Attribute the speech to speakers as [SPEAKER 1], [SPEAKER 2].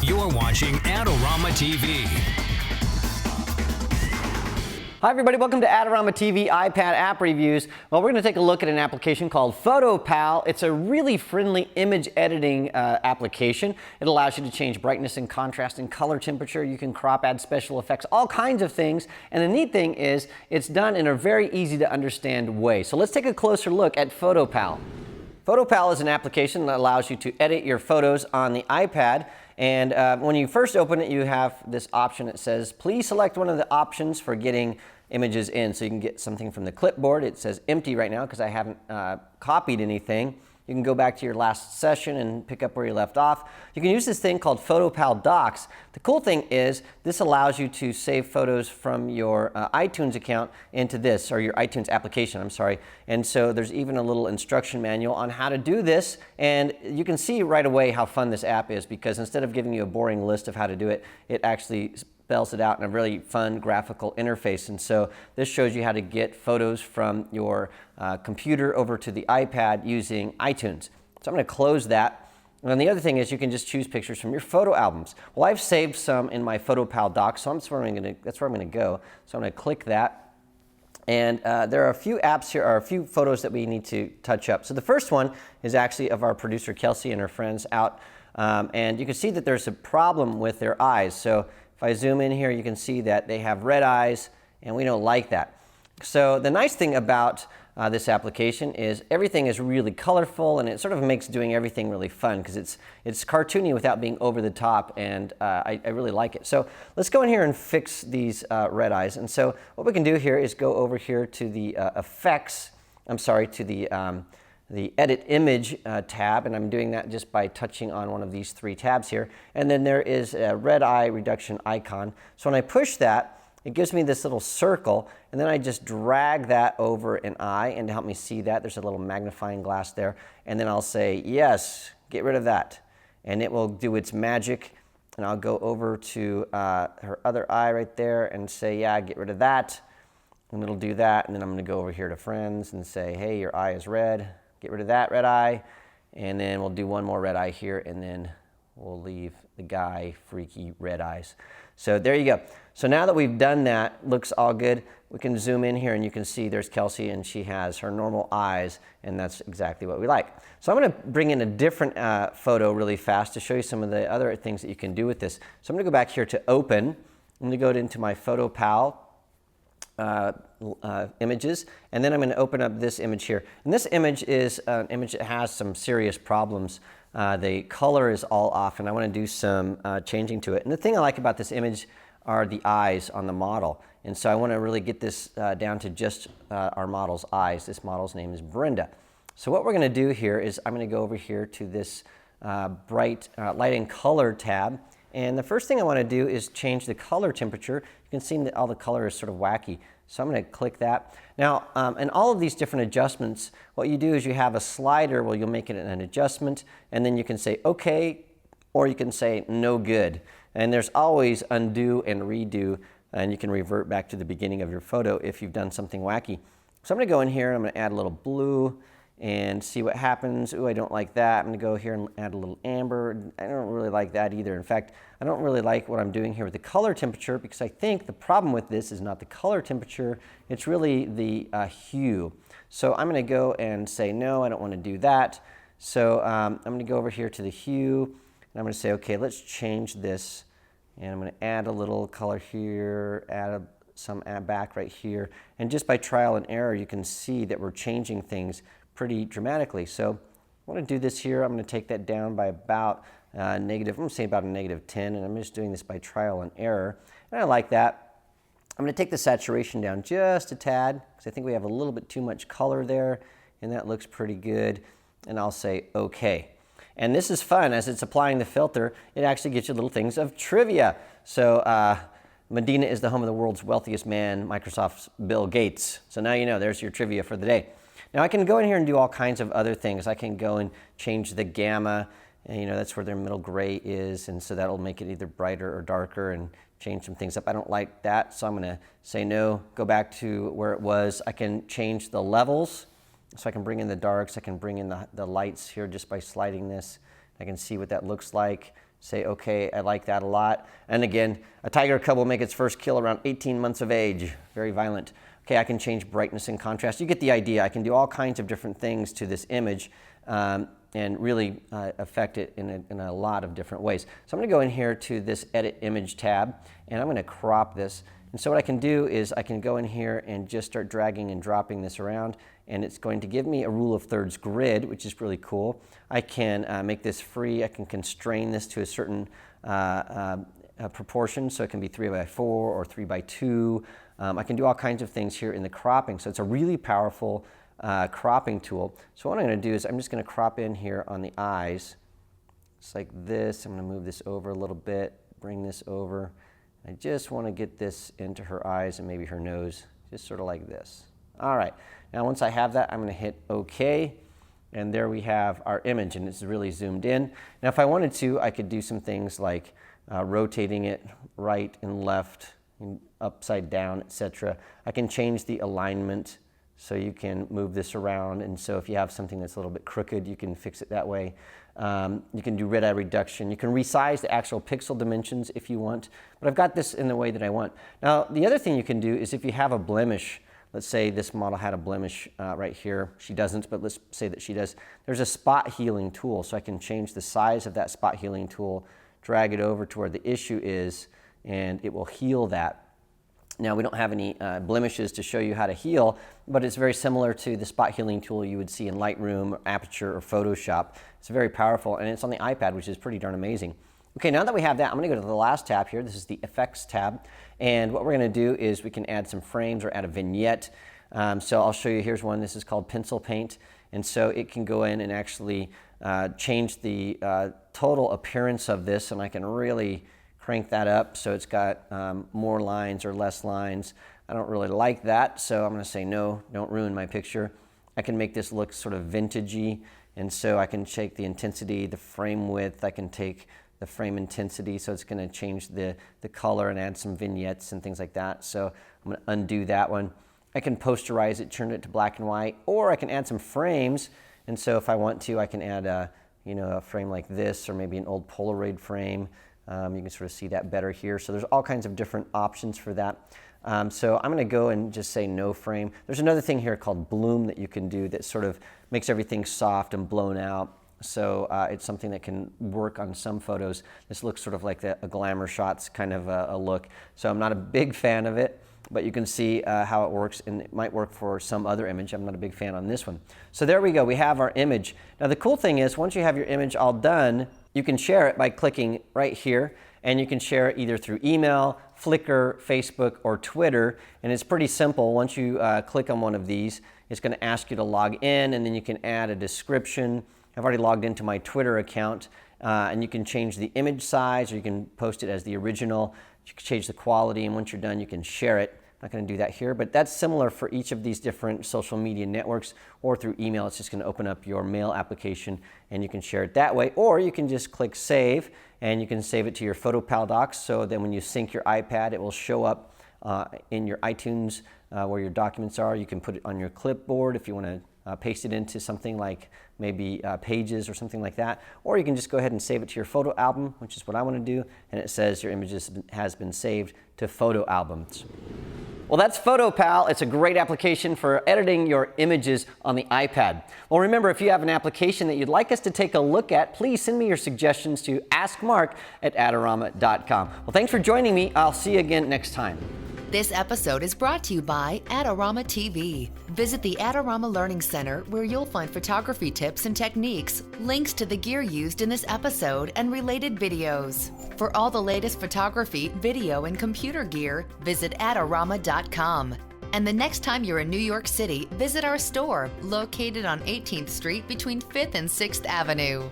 [SPEAKER 1] You're watching Adorama TV.
[SPEAKER 2] Hi everybody, welcome to Adorama TV iPad app reviews. Well, we're going to take a look at an application called PhotoPal. It's a really friendly image editing application. It allows you to change brightness and contrast and color temperature. You can crop, add special effects, all kinds of things. And the neat thing is it's done in a very easy to understand way. So let's take a closer look at PhotoPal. PhotoPal is an application that allows you to edit your photos on the iPad. And when you first open it, you have this option that says, please select one of the options for getting images in. So you can get something from the clipboard. It says empty right now because I haven't copied anything. You can go back to your last session and pick up where you left off. You can use this thing called PhotoPal Docs. The cool thing is this allows you to save photos from your iTunes account into this, or your iTunes application, I'm sorry. And so there's even a little instruction manual on how to do this. And you can see right away how fun this app is, because instead of giving you a boring list of how to do it, it actually spells it out in a really fun graphical interface. And so this shows you how to get photos from your computer over to the iPad using iTunes. So I'm going to close that. And the other thing is you can just choose pictures from your photo albums. Well, I've saved some in my PhotoPal docs, so that's where I'm going to go. So I'm going to click that. And there are a few apps here, or a few photos that we need to touch up. So the first one is actually of our producer Kelsey and her friends out. And you can see that there's a problem with their eyes. So if I zoom in here, you can see that they have red eyes, and we don't like that. So the nice thing about this application is everything is really colorful, and it sort of makes doing everything really fun because it's cartoony without being over the top, and I really like it. So let's go in here and fix these red eyes. And so what we can do here is go over here to the the Edit Image tab, and I'm doing that just by touching on one of these three tabs here. And then there is a red eye reduction icon. So when I push that, it gives me this little circle, and then I just drag that over an eye, and to help me see that, there's a little magnifying glass there. And then I'll say, yes, get rid of that. And it will do its magic, and I'll go over to her other eye right there and say, yeah, get rid of that. And it'll do that, and then I'm going to go over here to friends and say, hey, your eye is red. Get rid of that red eye, and then we'll do one more red eye here, and then we'll leave the guy freaky red eyes. So there you go. So now that we've done that, looks all good. We can zoom in here, and you can see there's Kelsey, and she has her normal eyes, and that's exactly what we like. So I'm going to bring in a different photo really fast to show you some of the other things that you can do with this. So I'm going to go back here to Open. I'm going to go into my PhotoPal images, and then I'm going to open up this image here. And this image is an image that has some serious problems. The color is all off, and I want to do some changing to it. And the thing I like about this image are the eyes on the model. And so I want to really get this down to just our model's eyes. This model's name is Brenda. So what we're going to do here is I'm going to go over here to this bright light and color tab. And the first thing I want to do is change the color temperature. You can see that all the color is sort of wacky. So I'm going to click that. Now, in all of these different adjustments, what you do is you have a slider where you'll make it an adjustment, and then you can say OK, or you can say no good. And there's always undo and redo, and you can revert back to the beginning of your photo if you've done something wacky. So I'm going to go in here, and I'm going to add a little blue and see what happens. Ooh, I don't like that. I'm going to go here and add a little amber. I don't really like that either. In fact, I don't really like what I'm doing here with the color temperature, because I think the problem with this is not the color temperature, it's really the hue. So I'm going to go and say, no, I don't want to do that. So I'm going to go over here to the hue, and I'm going to say, okay, let's change this. And I'm going to add a little color here, add some back right here. And just by trial and error, you can see that we're changing things pretty dramatically. So I want to do this here. I'm going to take that down by about I'm going to say about a -10, and I'm just doing this by trial and error. And I like that. I'm going to take the saturation down just a tad, because I think we have a little bit too much color there, and that looks pretty good. And I'll say OK. And this is fun. As it's applying the filter, it actually gets you little things of trivia. So Medina is the home of the world's wealthiest man, Microsoft's Bill Gates. So now you know, there's your trivia for the day. Now I can go in here and do all kinds of other things. I can go and change the gamma, and, you know, that's where their middle gray is, and so that'll make it either brighter or darker and change some things up. I don't like that, so I'm going to say no, go back to where it was. I can change the levels, so I can bring in the darks, I can bring in the lights here just by sliding this. I can see what that looks like. say, okay, I like that a lot. And again, a tiger cub will make its first kill around 18 months of age. Very violent. Okay, I can change brightness and contrast. You get the idea. I can do all kinds of different things to this image and really affect it in a lot of different ways. So I'm going to go in here to this Edit Image tab, and I'm going to crop this. And so what I can do is I can go in here and just start dragging and dropping this around, and it's going to give me a rule of thirds grid, which is really cool. I can make this free. I can constrain this to a certain proportion, so it can be 3x4 or 3x2. I can do all kinds of things here in the cropping, so it's a really powerful cropping tool. So what I'm going to do is I'm just going to crop in here on the eyes, just like this. I'm going to move this over a little bit, bring this over. I just want to get this into her eyes and maybe her nose, just sort of like this. All right, now once I have that, I'm going to hit OK, and there we have our image, and it's really zoomed in. Now if I wanted to, I could do some things like rotating it right and left, and upside down, etc. I can change the alignment, so you can move this around, and so if you have something that's a little bit crooked, you can fix it that way. You can do red eye reduction. You can resize the actual pixel dimensions if you want, but I've got this in the way that I want. Now, the other thing you can do is if you have a blemish, let's say this model had a blemish right here. She doesn't, but let's say that she does. There's a spot healing tool, so I can change the size of that spot healing tool, drag it over to where the issue is, and it will heal that. Now, we don't have any blemishes to show you how to heal, but it's very similar to the spot healing tool you would see in Lightroom, or Aperture, or Photoshop. It's very powerful, and it's on the iPad, which is pretty darn amazing. Okay, now that we have that, I'm going to go to the last tab here. This is the Effects tab, and what we're going to do is we can add some frames or add a vignette. So I'll show you, here's one. This is called Pencil Paint, and so it can go in and actually change the total appearance of this, and I can really crank that up so it's got more lines or less lines. I don't really like that, so I'm going to say no, don't ruin my picture. I can make this look sort of vintagey, and so I can take the intensity, the frame width. I can take the frame intensity, so it's going to change the color and add some vignettes and things like that. So I'm going to undo that one. I can posterize it, turn it to black and white, or I can add some frames, and so if I want to, I can add a frame like this, or maybe an old Polaroid frame. You can sort of see that better here. So there's all kinds of different options for that. So I'm going to go and just say no frame. There's another thing here called bloom that you can do that sort of makes everything soft and blown out. So it's something that can work on some photos. This looks sort of like a glamour shots kind of a look. So I'm not a big fan of it, but you can see how it works, and it might work for some other image. I'm not a big fan on this one. So there we go. We have our image. Now the cool thing is, once you have your image all done, you can share it by clicking right here, and you can share it either through email, Flickr, Facebook, or Twitter. And it's pretty simple. Once you click on one of these, it's going to ask you to log in, and then you can add a description. I've already logged into my Twitter account, and you can change the image size, or you can post it as the original. You can change the quality, and once you're done, you can share it. I'm not going to do that here, but that's similar for each of these different social media networks, or through email. It's just going to open up your mail application, and you can share it that way, or you can just click save, and you can save it to your PhotoPal docs, so then when you sync your iPad, it will show up in your iTunes where your documents are. You can put it on your clipboard if you want to paste it into something like maybe Pages or something like that, or you can just go ahead and save it to your photo album, which is what I want to do, and it says your image has been saved to photo albums. Well, that's PhotoPal. It's a great application for editing your images on the iPad. Well, remember, if you have an application that you'd like us to take a look at, please send me your suggestions to AskMark@Adorama.com. Well, thanks for joining me. I'll see you again next time.
[SPEAKER 3] This episode is brought to you by Adorama TV. Visit the Adorama Learning Center, where you'll find photography tips and techniques, links to the gear used in this episode, and related videos. For all the latest photography, video, and computer gear, visit Adorama.com. And the next time you're in New York City, visit our store, located on 18th Street between 5th and 6th Avenue.